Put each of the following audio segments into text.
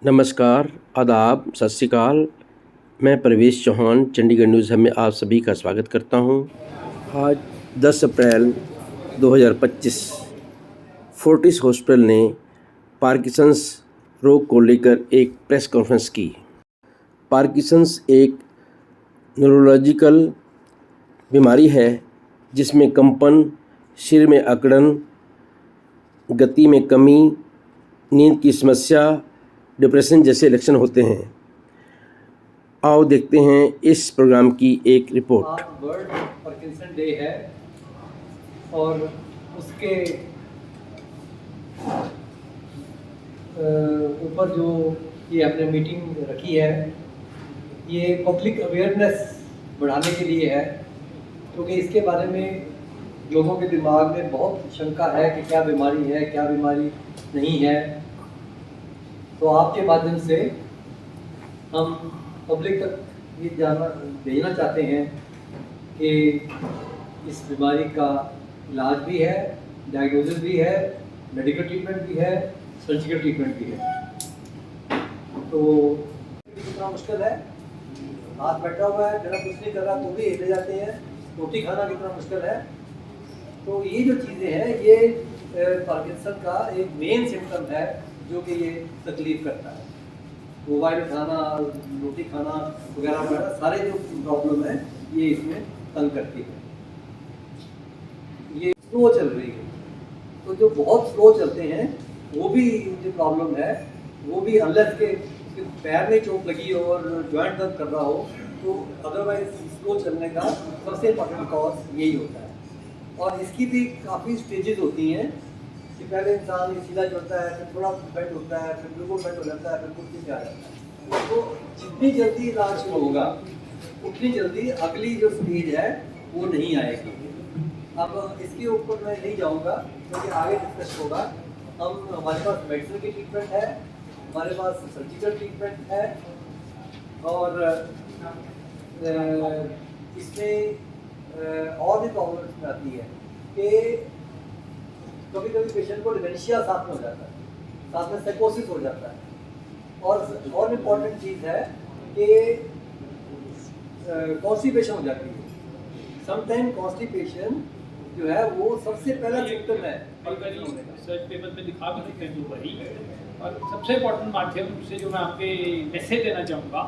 नमस्कार, आदाब, सत श्री अकाल। मैं प्रवेश चौहान चंडीगढ़ न्यूज़ हब में आप सभी का स्वागत करता हूं। आज 10 अप्रैल 2025 फोर्टिस हॉस्पिटल ने पार्किंसंस रोग को लेकर एक प्रेस कॉन्फ्रेंस की। पार्किंसंस एक न्यूरोलॉजिकल बीमारी है जिसमें कंपन, सिर में अकड़न, गति में कमी, नींद की समस्या, डिप्रेशन जैसे लक्षण होते हैं। आओ देखते हैं इस प्रोग्राम की एक रिपोर्ट। आज वर्ल्ड पार्किंसन डे है और उसके ऊपर जो ये हमने मीटिंग रखी है, ये पब्लिक अवेयरनेस बढ़ाने के लिए है, क्योंकि इसके बारे में लोगों के दिमाग में बहुत शंका है कि क्या बीमारी है, क्या बीमारी नहीं है। तो आपके माध्यम से हम पब्लिक तक ये भेजना चाहते हैं कि इस बीमारी का इलाज भी है, डायग्नोसिस भी है, मेडिकल ट्रीटमेंट भी है, सर्जिकल ट्रीटमेंट भी है। तो कितना मुश्किल है, हाथ बैठा हुआ है, जरा कुछ नहीं कर रहा तो भी हिले जाते हैं, रोटी खाना कितना मुश्किल है। तो ये जो चीज़ें हैं, ये पार्किंसन का एक मेन सिम्टम है जो कि ये तकलीफ करता है। मोबाइल उठाना, रोटी खाना वगैरह वगैरह सारे जो प्रॉब्लम है ये इसमें तंग करती है। ये स्लो चल रही है, तो जो बहुत स्लो चलते हैं वो भी जो प्रॉब्लम है वो भी अनलेस के पैर में चोट लगी हो और जॉइंट दर्द कर रहा हो, तो अदरवाइज स्लो चलने का सबसे इम्पोर्टेंट कॉज यही होता है। और इसकी भी काफ़ी स्टेजेस होती हैं कि पहले इंसान ये सीधा चलता है, फिर थोड़ा बेंड होता है, फिर बिल्कुल बेंड हो जाता है, फिर कुर्सी पे आ जाता है। तो जितनी जल्दी इलाज शुरू होगा उतनी जल्दी अगली जो स्टेज है वो नहीं आएगी। अब इसके ऊपर मैं नहीं जाऊंगा क्योंकि आगे डिस्कस होगा। हमारे पास मेडिसिन की ट्रीटमेंट है, हमारे पास सर्जिकल ट्रीटमेंट है, और इसमें और भी प्रॉब्लम्स आती है कि कभी कभी पेशेंट को डिमेंशिया साथ में हो जाता है, साथ में साइकोसिस हो जाता है। और इम्पॉर्टेंट चीज़ है कि कॉन्स्टिपेशन हो जाती है। समटाइम कॉन्स्टिपेशन जो है वो सबसे पहला सिम्टम है सर्च पेपर में दिखा भी सकते हैं भाई। और सबसे इम्पोर्टेंट माध्यम से जो मैं आपके मैसेज देना चाहूँगा,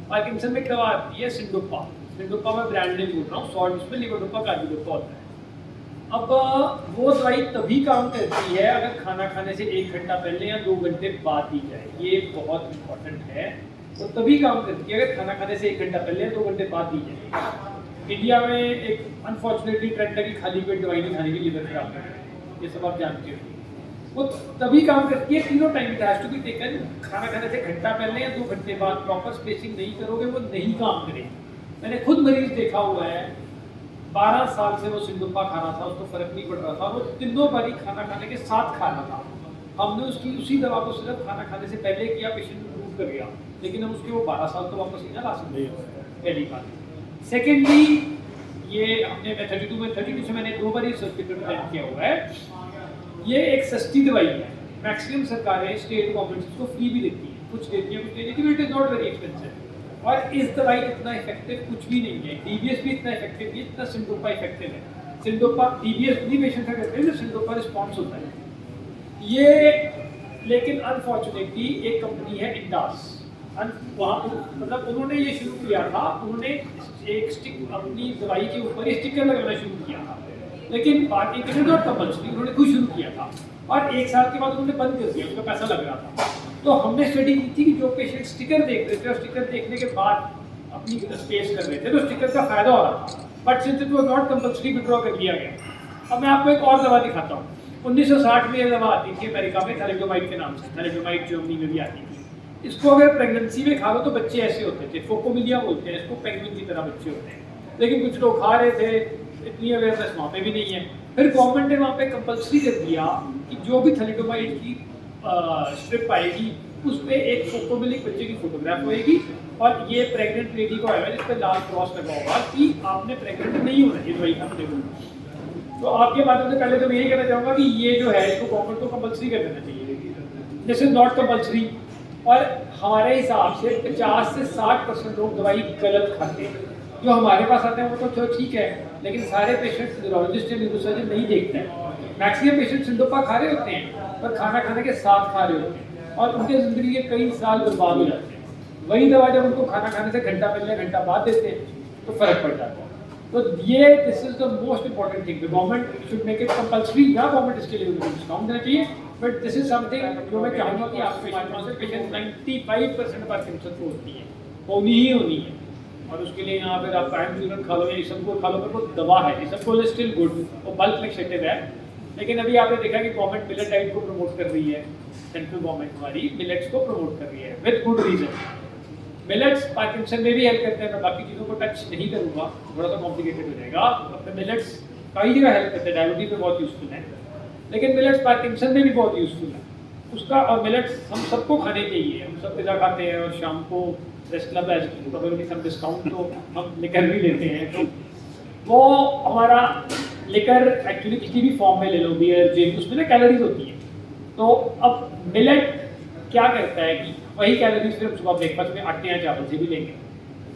पार्किंसन में दवा आती है सिंडोपा। सिंडोपा में ब्रांड नेम बोल रहा हूँ, सॉल्ट उसमें लिवोडोपा कार्बिडोपा होता है। अब वो दवाई तभी काम करती है अगर खाना खाने से 1 घंटा पहले या 2 घंटे बाद दी जाए। ये बहुत इम्पोर्टेंट है। वो तभी काम करती है अगर खाना खाने से 1 घंटा पहले या 2 घंटे बाद दी जाए। इंडिया में एक अनफॉर्चुनेटली ट्रेंड है कि खाली पेट दवाई नहीं खाने की, लिवर खराब है, ये सब आप जानते हो। वो तभी काम करती है, तीनों time it has to be taken. खाना खाने से घंटा पहले या 2 घंटे बाद प्रॉपर स्पेसिंग नहीं करोगे वो नहीं काम करेगी। मैंने खुद मरीज देखा हुआ है, 12 साल से वो सिंडोपा खा रहा था, उसको फर्क नहीं पड़ रहा था, वो तीनों बारी खाना खाने के साथ खा रहा था। हमने उसकी उसी दवा को सिर्फ खाना खाने से पहले किया, पेशेंट इम्प्रूव कर गया, लेकिन हम उसके वो 12 साल तो वापस नहीं ला सकते। पहली बात। सेकेंडली, ये हमने 32 से मैंने 2 बार रिसर्च पेपर प्रेजेंट किया हुआ है। ये एक सस्ती दवाई है, मैक्सिमम सरकारें स्टेट गवर्नमेंट इसको फ्री भी देती है, कुछ देती है कुछ नहीं देती, but it is not very expensive. और इस दवाई इतना इफेक्टिव कुछ भी नहीं है। डीबीएस भी इतना इफेक्टिव नहीं, इतना सिंडोपा इफेक्टिव है। सिंडोपा डीबीएस भी पेशेंट का करते हैं तो सिंडोपा रिस्पॉन्स होता है ये। लेकिन अनफॉर्चुनेटली एक कंपनी है इंडास, वहाँ मतलब उन्होंने ये शुरू किया था, उन्होंने एक स्टिक अपनी दवाई के ऊपर स्टिकर लगाना शुरू किया था, लेकिन बाकी इट इज नॉट कंपल्सरी, उन्होंने खुद शुरू किया था और 1 साल के बाद उन्होंने बंद कर दिया, उसका पैसा लग रहा था। तो हमने स्टडी की थी कि जो पेशेंट स्टिकर देख रहे थे और स्टिकर देखने के बाद अपनी स्पेस कर रहे थे तो स्टिकर का फायदा हो रहा था, but since it was not compulsory withdraw कर लिया गया। अब मैं आपको एक और दवा दिखाता हूँ। 1960 में ये दवा आती थी अमेरिका में, थैलेडोमाइड के नाम से, थैलेडोमाइड जर्मनी में भी आती थी। इसको अगर प्रेगनेंसी में खा लो तो बच्चे ऐसे होते थे, फोकोमिलिया बोलते हैं इसको, पेंगुइन की तरह बच्चे होते हैं। लेकिन कुछ लोग खा रहे थे, इतनी अवेयरनेस वहाँ पे भी नहीं है। फिर गवर्नमेंट ने वहाँ पे कंपल्सरी कर दिया कि जो भी थैलेडोमाइड की स्ट्रिप आएगी उस पर एक फोकोमिलिक बच्चे की फोटोग्राफ होएगी और ये प्रेग्नेंट लेडी को आएगा जिस पर लाल क्रॉस लगा होगा कि आपने प्रेग्नेंट नहीं होना, ये दवाई खाने को। तो आपके माध्यम से पहले तो मैं यही कहना चाहूँगा कि ये जो है इसको गवर्नमेंट को कंपल्सरी कर देना चाहिए। दिस इज नॉट कंपल्सरी, और हमारे हिसाब से 50 से 60% लोग दवाई गलत खाते हैं। जो हमारे पास आते हैं वो तो चलो ठीक है, लेकिन सारे पेशेंट्स न्यूरोलॉजिस्ट या न्यूरोसर्जन नहीं देखते हैं। मैक्सिमम पेशेंट सिंडोपा खा रहे होते हैं, पर खाना खाने के साथ खा रहे होते हैं और उनके ज़िंदगी के कई साल बर्बाद हो जाते हैं। वही दवा जब उनको खाना खाने से घंटा पहले घंटा बाद देते हैं तो फ़र्क पड़ जाता है। तो ये this is the most important thing. Government should make it compulsory, या गवर्नमेंट इसके लिए डिस्काउंट देना चाहिए, बट दिस इज समथिंग जो मैं चाहूँगा कि आपके पेशेंट 95% पार्किंसन को होती है, होनी ही होनी है। और उसके लिए यहाँ पर आप टाइम खा लो या इसको खा लो, पर वो दवा है, इसको स्टिल गुड और बल्क लेक्सेटिव है। लेकिन अभी आपने देखा कि गवर्नमेंट मिलेट डाइट को प्रमोट कर रही है, सेंट्रल गवर्नमेंट हमारी मिलेट्स को प्रमोट कर रही है with good reason. Millets Parkinson में भी हेल्प करते हैं, मैं बाकी चीज़ों को टच नहीं करूँगा, थोड़ा सा कॉम्प्लिकेटेड हो जाएगा। अपने मिलेट्स कई जगह हेल्प करते हैं, डायबिटीज में बहुत यूजफुल है, लेकिन मिलेट्स पार्किंसन में भी बहुत यूजफुल है उसका। और मिलेट्स हम सबको खाने चाहिए, हम सब पिज़्ज़ा खाते हैं और शाम को रेस्ट क्लब है सब डिस्काउंट तो हम लेकर भी लेते हैं। तो वो हमारा लेकर एक्चुअली किसी भी फॉर्म में ले लो, बियर जिन, उसमें ना कैलोरीज होती है। तो अब मिलेट क्या करता है कि वही कैलोरीज फिर हम सुबह ब्रेकफास्ट में आटे या चावल से भी लेंगे।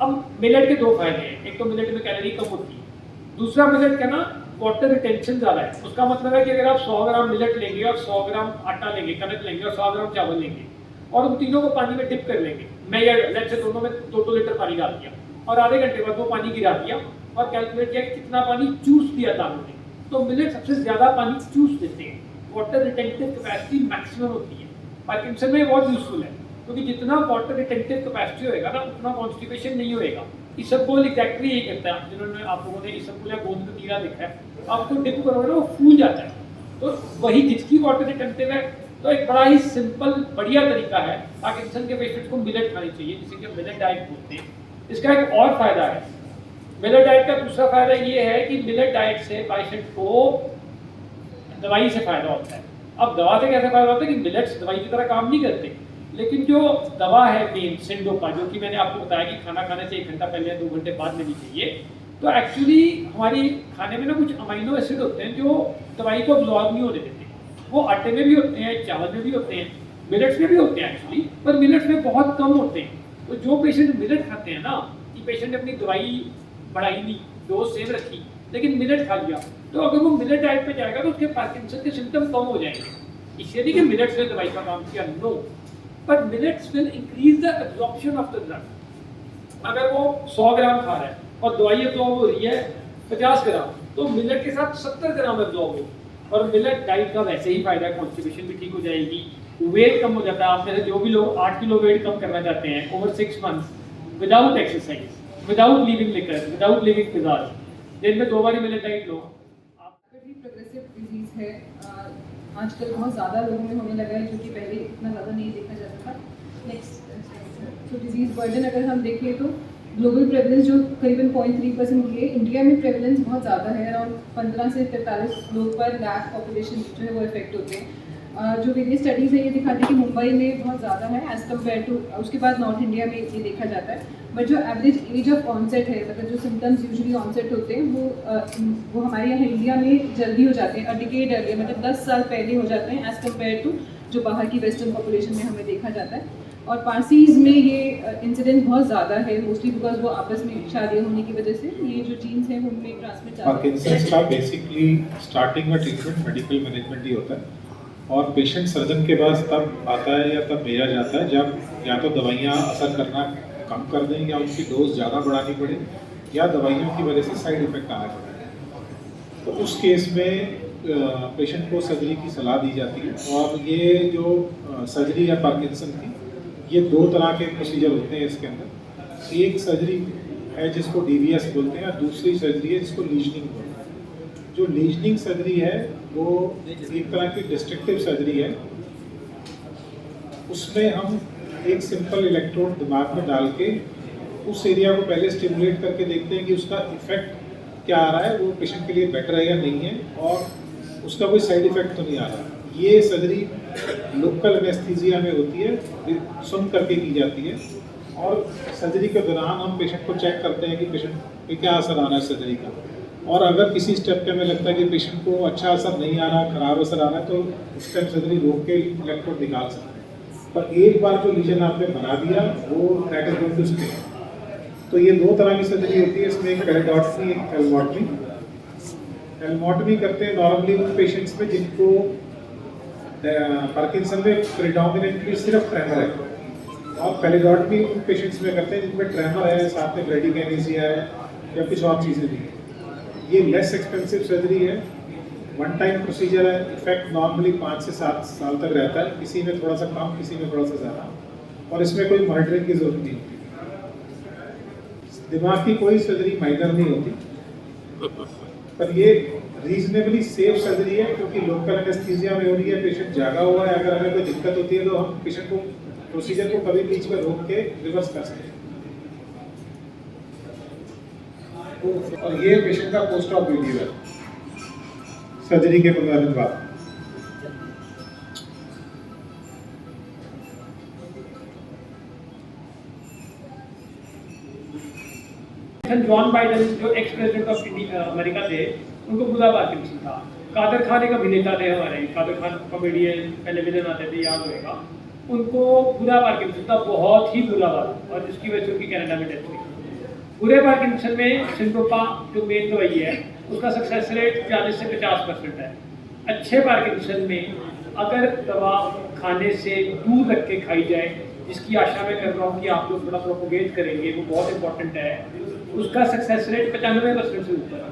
अब मिलेट के दो फायदे हैं, एक तो मिलेट में कैलोरी कम होती है, दूसरा मिलेट का ना वाटर रिटेंशन ज़्यादा है। उसका मतलब है कि अगर आप 100 ग्राम मिलेट लेंगे और 100 ग्राम आटा लेंगे, कनक लेंगे और 100 ग्राम चावल लेंगे और उन तीनों को पानी में डिप कर लेंगे, मैं या लेट से दोनों में 2-2 लीटर पानी डाल दिया और आधे घंटे बाद वो पानी गिरा दिया और कैलकुलेट किया कि कितना पानी चूस दिया दानों ने, तो मिलेट सबसे ज़्यादा पानी चूस देते हैं। वाटर रिटेंटिव कैपेसिटी मैक्सिमम होती है। पार्किंसन में बहुत यूजफुल है क्योंकि जितना वाटर रिटेंटिव कैपेसिटी होएगा ना उतना कॉन्स्टिपेशन नहीं होएगा। इसबगोल एग्जैक्टली यही करता है, जिन्होंने आप लोगों ने इसबगोल या गोंद कतीरा देखा है, आप तो डिप करोगे ना वो फूल जाता है, तो वही जिसकी वाटर रिटेंटिव है। तो एक बड़ा ही सिंपल बढ़िया तरीका है, पार्किंसन के पेशेंट्स को मिलेट खानी चाहिए, जिसे कि मिलेट डाइट बोलते हैं। इसका एक और फायदा है, मिलेट डाइट का दूसरा फायदा ये है कि मिलेट डाइट से पेशेंट को दवाई से फायदा होता है। अब दवा से कैसे फायदा होता है कि मिलेट्स दवाई की तरह काम नहीं करते, लेकिन जो दवा है मेन सिंडोपा, जो कि मैंने आपको बताया कि खाना खाने से 1 घंटा पहले या 2 घंटे बाद लेनी चाहिए, तो एक्चुअली हमारी खाने में ना कुछ अमाइनो एसिड होते हैं जो दवाई को अब्जॉर्ब नहीं होने देते। वो आटे में भी होते हैं, चावल में भी होते हैं, मिलेट्स में भी होते हैं एक्चुअली, पर मिलेट्स में बहुत कम होते हैं। तो जो पेशेंट मिलेट खाते हैं ना, कि पेशेंट ने अपनी दवाई बढ़ाई नहीं, डोज सेम रखी, लेकिन मिलेट खा लिया, तो अगर वो मिलेट डाइट पे जाएगा तो उसके पार्किंसन के सिम्टम कम हो जाएंगे। इसलिए नहीं कि मिलेट्स ने दवाई का काम किया, no, but millets will increase the absorption of the drug. अगर वो 100 ग्राम खा रहा है और दवाई एब्जॉर्ब हो रही है 50 ग्राम, तो मिलेट के साथ 70 ग्राम एब्जॉर्ब होगी। और मिलेट डाइट का वैसे ही फायदा, कॉन्स्टिपेशन भी ठीक हो जाएगी, वेट कम हो जाता है। आप में से जो भी लोग 8 किलो वेट कम करना चाहते हैं over 6 months without exercise, without leaving liquor, without leaving pizza, दिन में 2 बार मिलेट डाइट लो। प्रोग्रेसिव डिजीज है, आजकल बहुत ज़्यादा लोगों में होने लगा है, जो कि पहले इतना ज़्यादा नहीं देखा जाता था। नेक्स्ट, तो डिजीज़ बर्डन अगर हम देखें तो ग्लोबल प्रेवलेंस जो करीबन 0.3% की है, इंडिया में प्रेवलेंस बहुत ज़्यादा है, अराउंड 15 से 43 लोग पर लाख पॉपुलेशन जो है वो इफेक्ट होते हैं। जो वेरियस स्टडीज़ है ये दिखाती है कि मुंबई में बहुत ज़्यादा है एज़ कम्पेयर टू, उसके बाद नॉर्थ इंडिया में ये देखा जाता है। बट जो एवरेज एज ऑफ ऑनसेट है, मतलब जो सिम्टम्स यूजुअली ऑनसेट होते हैं वो हमारे यहाँ इंडिया में जल्दी हो जाते हैं, डिकेड अर्लियर, मतलब 10 साल पहले हो जाते हैं एज़ कम्पेयर टू जो बाहर की वेस्टर्न पॉपुलेशन में हमें देखा जाता है। और पारसीज़ में ये इंसिडेंट बहुत ज़्यादा है, मोस्टली बिकॉज वो आपस में शादियाँ होने की वजह से ये जो जीन्स हैं उनमें ट्रांसमिट ज़्यादा है। पार्किंसंस का बेसिकली स्टार्टिंग में ट्रीटमेंट मेडिकल मैनेजमेंट ही होता है और पेशेंट सर्जन के पास तब आता है या तब भेजा जाता है जब या तो दवाइयाँ असर करना कम कर दें या उनकी डोज ज़्यादा बढ़ानी पड़े या दवाइयों की वजह से साइड इफ़ेक्ट आने पड़े। तो उस केस में पेशेंट को सर्जरी की सलाह दी जाती है। और ये जो सर्जरी या पार्किंसन की, ये 2 तरह के प्रोसीजर होते हैं इसके अंदर। एक सर्जरी है जिसको DVS बोलते हैं और दूसरी सर्जरी है जिसको लीजनिंग बोलते हैं। जो लीजनिंग सर्जरी है वो एक तरह की डिस्ट्रक्टिव सर्जरी है। उसमें हम एक सिंपल इलेक्ट्रोड दिमाग में डाल के उस एरिया को पहले स्टिमुलेट करके देखते हैं कि उसका इफेक्ट क्या आ रहा है, वो पेशेंट के लिए बेटर है या नहीं है और उसका कोई साइड इफेक्ट तो नहीं आ रहा। ये सर्जरी लोकल एनेस्थीसिया में होती है, सुन करके की जाती है और सर्जरी के दौरान हम पेशेंट को चेक करते हैं कि पेशेंट पे क्या असर आ रहा है सर्जरी का। और अगर किसी स्टेप पे हमें लगता है कि पेशेंट को अच्छा असर नहीं आ रहा, खराब असर आ रहा है, तो उस टाइम सर्जरी रोक के इलेक्ट्रोड निकाल सकते हैं। पर एक बार जो लीजन आपने बना दिया वो that is going to stay. तो ये दो तरह की सर्जरी होती है, इसमें एक पेरिडोटमी, एक एल्मोटमी। एल्मोटमी करते हैं नॉर्मली उन पेशेंट्स में जिनको पार्किंसन में प्रेडोमिनेंटली सिर्फ ट्रेमर है, और पेरिडोटमी उन पेशेंट्स में करते हैं जिनमें ट्रेमर है, साथ में ब्रेडिकाइनेसिया है या कुछ और चीज़ें भी हैं। ये लेस एक्सपेंसिव सर्जरी है, वन टाइम प्रोसीजर है, इफेक्ट नॉर्मली 5 से 7 साल तक रहता है, किसी में थोड़ा सा कम, किसी में थोड़ा सा ज़्यादा, और इसमें कोई मॉनिटरिंग की जरूरत नहीं होती। दिमाग की कोई सर्जरी माइनर नहीं होती, पर ये रीजनेबली सेफ सर्जरी है क्योंकि लोकल एनेस्थीसिया में हो रही है, पेशेंट जागा हुआ है। अगर हमें कोई दिक्कत होती है तो हम पेशेंट को प्रोसीजर को कभी बीच में रोक के रिवर्स कर सकते हैं। और ये पेशेंट का पोस्ट ऑप वीडियो है सर्जरी के 15 दिन बाद। जॉन बाइडेन जो एक्स प्रेसिडेंट ऑफ अमेरिका थे, उनको बुरा पार्किंसन था। कादर खान एक अभिनेता थे हमारे, कादर खान कॉमेडियन, टेलीविजन आते थे, याद होएगा। उनको बुरा पार्किंसन था, बहुत ही बुरा वाला, और जिसकी वजह से उनकी कनाडा में डेथ हुई। बुरे पार्किंसन में सिंड्रोपा जो मेन दवाई है उसका सक्सेस रेट 40 से 50% है। अच्छे पार्किंसन में अगर दवा खाने से दूर रख के खाई जाए, जिसकी आशा मैं कर रहा हूँ कि आप लोग थोड़ा प्रोपोगेट करेंगे, वो बहुत इंपॉर्टेंट है, उसका सक्सेस रेट 95% से ऊपर है।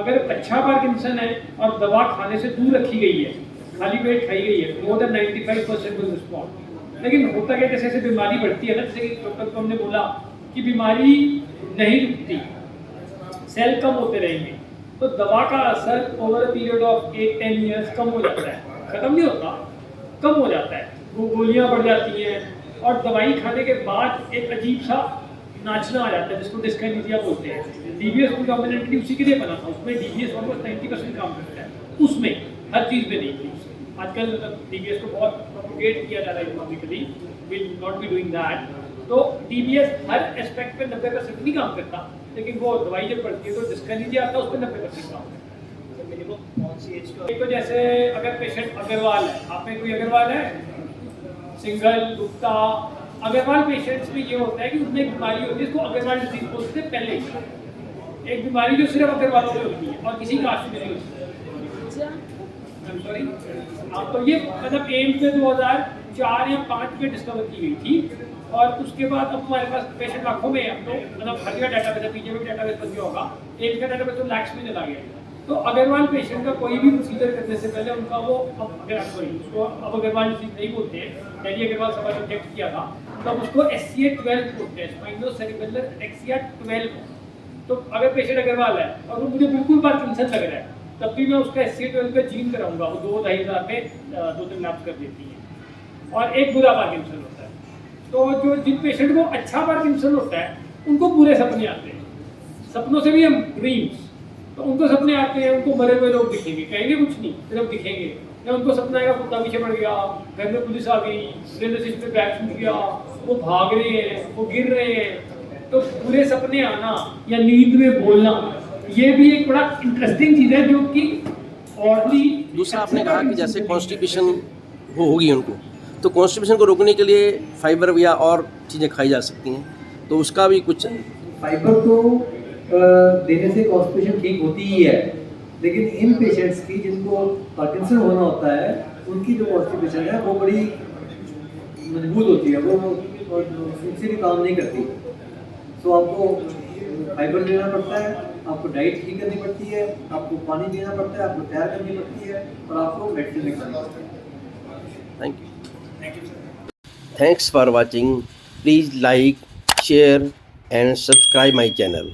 अगर अच्छा पार्किंसन है और दवा खाने से दूर रखी गई है, खाली पेट खाई गई है, मोर देन 95% विल रिस्पॉन्ड। लेकिन होता क्या, जैसे जैसे बीमारी बढ़ती है ना, जैसे कि डॉक्टर को हमने बोला कि बीमारी नहीं रुकती, सेल कम होते रहेंगे, तो दवा का असर over a period of 8-10 years कम हो जाता है, खत्म नहीं होता, कम हो जाता है। वो गोलियां बढ़ जाती हैं और दवाई खाने के बाद एक अजीब सा नाचना आ जाता है, जिसको डिस्काइनेसिया बोलते हैं। डीबीएस प्रोडोमिनेंटली उसी के लिए बना था, उसमें डीबीएस ऑलमोस्ट 90% काम करता है, उसमें हर चीज़ में नहीं थी। आजकल डीबीएस को बहुत प्रोपोगेट किया जा रहा है economically, will not be doing that. तो डीबीएस हर एस्पेक्ट पे 90% नहीं काम करता, लेकिन वो दवाई जब पड़ती है तो डिस्काइनेसिया आता है, उस पर 90% काम करता है। एक तो जैसे अगर पेशेंट अग्रवाल है, आप में कोई अग्रवाल है, सिंगल, गुप्ता, अग्रवाल पेशेंट्स में ये होता है कि उसमें एक बीमारी होती है, इसको अग्रवाल डिजीज बोलते हैं। पहले एक बीमारी जो सिर्फ अग्रवालों में होती है और किसी कास्ट में नहीं होती। सॉरी, आप तो ये मतलब एम्स में 2004 या 5 में डिस्कवर की गई थी, और उसके बाद अब हमारे पास पेशेंट लाखों में है, अब तो मतलब हर जगह डाटाबेस है, पीजे में डाटाबेस बन गया होगा, एम्स का डाटाबेस तो लैक्स में चला गया। तो अग्रवाल पेशेंट का कोई भी प्रोसीजर करने से पहले उनका वो उसको अब अग्रवाल डिजीज नहीं बोलते हैं, पहले अग्रवाल सभा ने चेक किया था, तब उसको SCA12 बोलते हैं, स्पाइनोसेरेब्रल एटैक्सिया 12। तो अगर पेशेंट अग्रवाल है और वो मुझे बिल्कुल पार्किंसन लग रहा है, तब भी मैं उसका SCA12 का जीन कराऊंगा, वो 2-2.5 हज़ार में 2-3 लैब्स कर देती है। और एक बुरा पार्किंसन होता है, तो जो जिन पेशेंट को अच्छा पार्किंसन होता है उनको बुरे सपने आते हैं, सपनों से भी हम ड्रीम्स, तो उनको सपने आते हैं, उनको मरे हुए लोग दिखेंगे, कहेंगे कुछ नहीं, सिर्फ दिखेंगे, या उनको सपना आएगा कुत्ता पीछे पड़ गया, घर में पुलिस आ गई, रेलवे स्टेशन पे बैग छूट गया, वो भाग रहे हैं, वो गिर रहे हैं। तो बुरे सपने आना या नींद में बोलना, ये भी एक बड़ा इंटरेस्टिंग चीज़ है जो कि ऑडली। दूसरा आपने कहा कि जैसे कॉन्स्टिपेशन होगी उनको, तो कॉन्स्टिपेशन को रोकने के लिए फाइबर या और चीज़ें खाई जा सकती हैं, तो उसका भी कुछ। फाइबर तो देने से कॉन्स्टिपेशन ठीक होती ही है, लेकिन इन पेशेंट्स की जिनको पार्किंसन होना होता है, उनकी जो कॉन्स्टिपेशन है वो बड़ी मजबूत होती है, वो उनसे भी काम नहीं करती। तो आपको फाइबर लेना पड़ता है, आपको डाइट ठीक करनी पड़ती है, आपको पानी देना पड़ता है, आपको तैयार करनी पड़ती है, और आपको मेडिसिन लिखनी पड़ती है। Thank you. Thanks for watching. Please like, share and subscribe my channel.